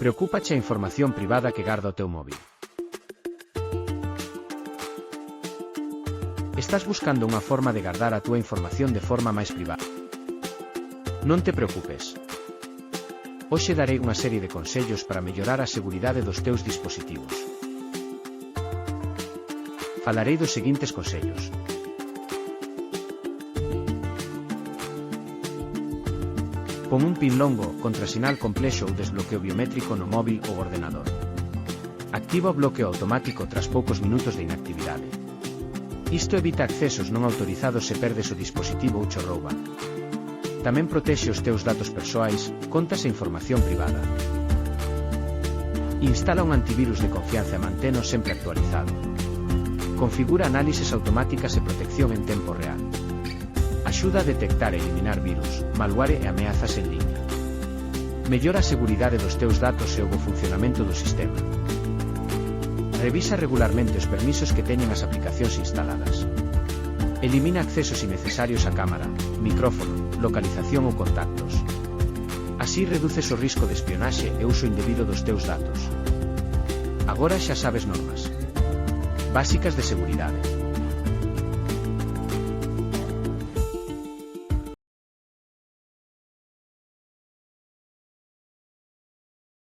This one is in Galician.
Preocúpache a información privada que garda o teu móvil. Estás buscando unha forma de guardar a túa información de forma máis privada. Non te preocupes. Hoxe darei unha serie de consellos para mellorar a seguridade dos teus dispositivos. Falarei dos seguintes consellos. Pon un pin longo, contrasinal complexo ou desbloqueo biométrico no móvil ou ordenador. Activa o bloqueo automático tras poucos minutos de inactividade. Isto evita accesos non autorizados se perdes o dispositivo ou cho rouban. Tamén protexe os teus datos persoais, contas e información privada. Instala un antivirus de confianza e manteno sempre actualizado. Configura análises automáticas e protección en tempo real. Axuda a detectar e eliminar virus, malware e ameazas en liña. Mellora a seguridade dos teus datos e o bo funcionamento do sistema. Revisa regularmente os permisos que teñen as aplicacións instaladas. Elimina accesos innecesarios a cámara, micrófono, localización ou contactos. Así reduces o risco de espionaxe e uso indebido dos teus datos. Agora xa sabes normas básicas de seguridade.